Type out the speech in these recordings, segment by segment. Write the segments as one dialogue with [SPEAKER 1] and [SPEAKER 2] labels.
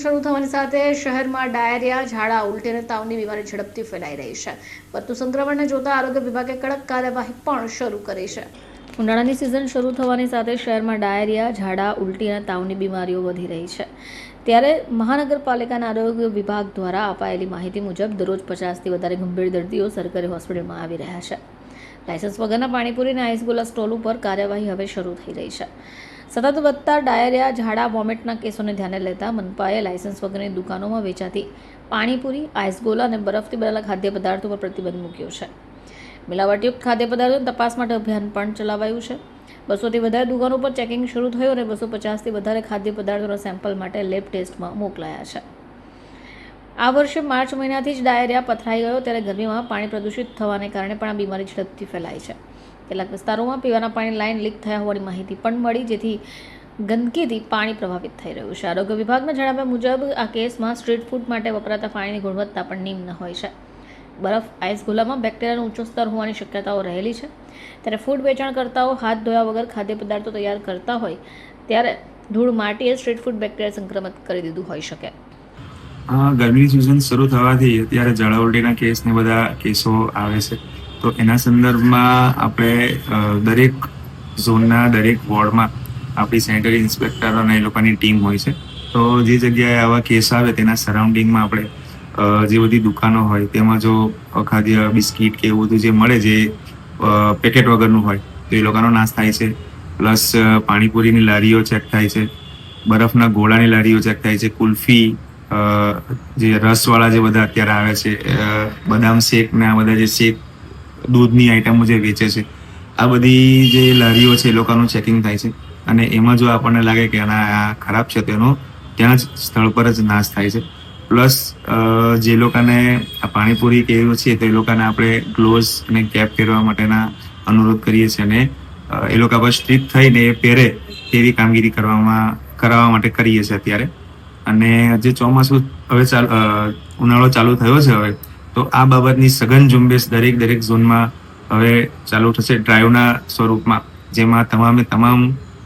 [SPEAKER 1] શરૂ થવાની સાથે શહેરમાં ડાયરિયા, ઝાડા, ઉલટી અને તાવની બીમારી ઝડપથી ફેલાઈ રહી છે. વધતું સંક્રમણને જોતા આરોગ્ય વિભાગે કડક કાર્યવાહી પણ શરૂ કરી છે. ઉનાળાની સિઝન શરૂ થવાની સાથે શહેરમાં ડાયરિયા, ઝાડા, ઉલટી અને તાવની બીમારીઓ વધી રહી છે. ત્યારે મહાનગરપાલિકાના આરોગ્ય વિભાગ દ્વારા અપાયેલી માહિતી મુજબ દરરોજ 50થી વધારે ગંભીર દર્દીઓ સરકારી હોસ્પિટલમાં આવી રહ્યા છે. લાયસન્સ વગરના પાણીપુરી અને આઈસગોલા સ્ટોલ ઉપર કાર્યવાહી હવે શરૂ થઈ રહી છે. સતત વધતા ડાયરિયા, ઝાડા, વોમિટના કેસોને ધ્યાને લેતા મનપાએ લાયસન્સ વગરની દુકાનોમાં વેચાતી પાણીપુરી, આઈસગોલા અને બરફથી બનેલા ખાદ્ય પદાર્થો પર પ્રતિબંધ મૂક્યો છે. મિલાવટીયુક્ત ખાદ્ય પદાર્થોની તપાસ માટે અભિયાન પણ ચલાવાયું છે. 200થી વધારે દુકાનો પર ચેકિંગ શરૂ થયું અને 250થી વધારે ખાદ્ય પદાર્થોના સેમ્પલ માટે લેબ ટેસ્ટમાં મોકલાયા છે. આ વર્ષે માર્ચ મહિનાથી જ ડાયરિયા પથરાઈ ગયો ત્યારે ગરમીમાં પાણી પ્રદૂષિત થવાને કારણે પણ આ બીમારી ઝડપથી ફેલાઈ છે. કેટલાક વિસ્તારોમાં પીવાના પાણી લાઇન લીક થયા હોવાની માહિતી પણ મળી, જેથી ગંદકીથી પાણી પ્રભાવિત થઈ રહ્યું છે. આરોગ્ય વિભાગના જણાવ્યા મુજબ આ કેસમાં સ્ટ્રીટ ફૂડ માટે વપરાતા પાણીની ગુણવત્તા પણ નિમ્ન હોય છે. બરફ, આઈસગોલામાં બેક્ટેરિયાનો ઊંચો સ્તર હોવાની શક્યતાઓ રહેલી છે. ત્યારે ફૂડ વેચાણકર્તાઓ હાથ ધોયા વગર ખાદ્ય પદાર્થો તૈયાર કરતા હોય ત્યારે ધૂળ, માટીએ સ્ટ્રીટ ફૂડ બેક્ટેરિયા સંક્રમિત કરી દીધું હોઈ શકે.
[SPEAKER 2] ગરમીની સિઝન શરૂ થવાથી અત્યારે ઝાડા ઉલટીના કેસ ને બધા કેસો આવે છે. તો એના સંદર્ભમાં આપણે દરેક ઝોનના દરેક વોર્ડમાં આપણી સેનેટરી ઇન્સ્પેક્ટર અને એ લોકોની ટીમ હોય છે. તો જે જગ્યાએ આવા કેસ આવે તેના સરાઉન્ડિંગમાં આપણે જે બધી દુકાનો હોય તેમાં જો ખાદ્ય, બિસ્કીટ કે એવું બધું જે મળે જે પેકેટ વગરનું હોય તો એ લોકોનો નાશ થાય છે. પ્લસ પાણીપુરીની લારીઓ ચેક થાય છે, બરફના ગોળાની લારીઓ ચેક થાય છે, કુલ્ફી, જે રસવાળા જે બધા અત્યારે આવે છે, બદામ શેક ને આ બધા જે શેક, દૂધની આઈટમો જે વેચે છે, આ બધી જે લારીઓ છે એ લોકોનું ચેકિંગ થાય છે. અને એમાં જો આપણને લાગે કે આ ખરાબ છે તો એનો ત્યાં જ સ્થળ પર જ નાશ થાય છે. પ્લસ જે લોકોને આ પાણીપુરી કે એવું છે તો એ લોકોને આપણે ગ્લોવ્સ અને કેપ પહેરવા માટેના અનુરોધ કરીએ છીએ અને એ લોકો પર સ્ટ્રીક થઈને એ પહેરે તેવી કામગીરી કરાવવા માટે કરીએ છીએ અત્યારે. અને જે ચોમાસું હવે ઉનાળો ચાલુ થયો છે હવે, તો આ બાબતની સઘન ઝુંબેશ દરેક ઝોનમાં હવે ચાલુ થશે ડ્રાઈવના સ્વરૂપમાં, જેમાં તમામ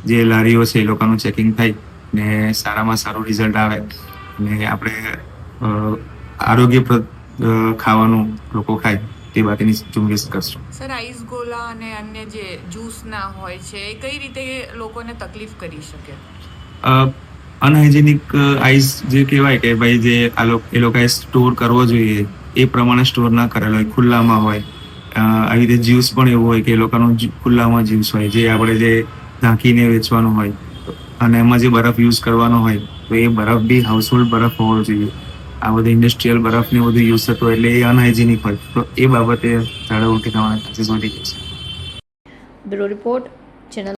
[SPEAKER 2] જે લારીઓ છે એ લોકોનું ચેકિંગ થાય ને સારામાં સારું રિઝલ્ટ આવે ને આપણે આરોગ્યપ્રદ ખાવાનું લોકો ખાય તે વાતની ઝુંબેશ કરશું.
[SPEAKER 3] સર, આઈસ ગોલા અને અન્ય જે જ્યુસના હોય છે એ કઈ રીતે લોકોને તકલીફ કરી શકે?
[SPEAKER 2] અનહાઇજેનિક આઈસ જે કહેવાય કે ભાઈ જે એ લોકોએ સ્ટોર કરવો જોઈએ એ પ્રમાણે સ્ટોર ના કરેલો હોય, ખુલ્લામાં હોય. આવી રીતે જ્યુસ પણ એવું હોય કે એ લોકોનું ખુલ્લામાં જ્યુસ હોય જે આપણે જે ઢાંકીને વેચવાનું હોય અને એમાં જે બરફ યુઝ કરવાનો હોય તો એ બરફ બી હાઉસહોલ્ડ બરફ હોવો જોઈએ. આ બધું ઇન્ડસ્ટ્રીયલ બરફને બધું યુઝ થતું હોય એટલે એ અનહાઇજેનિક હોય, તો એ બાબતે ઝાડા ઉલટી થવાના ચાન્સીસ વધી જાય છે.
[SPEAKER 1] Bureau report, channel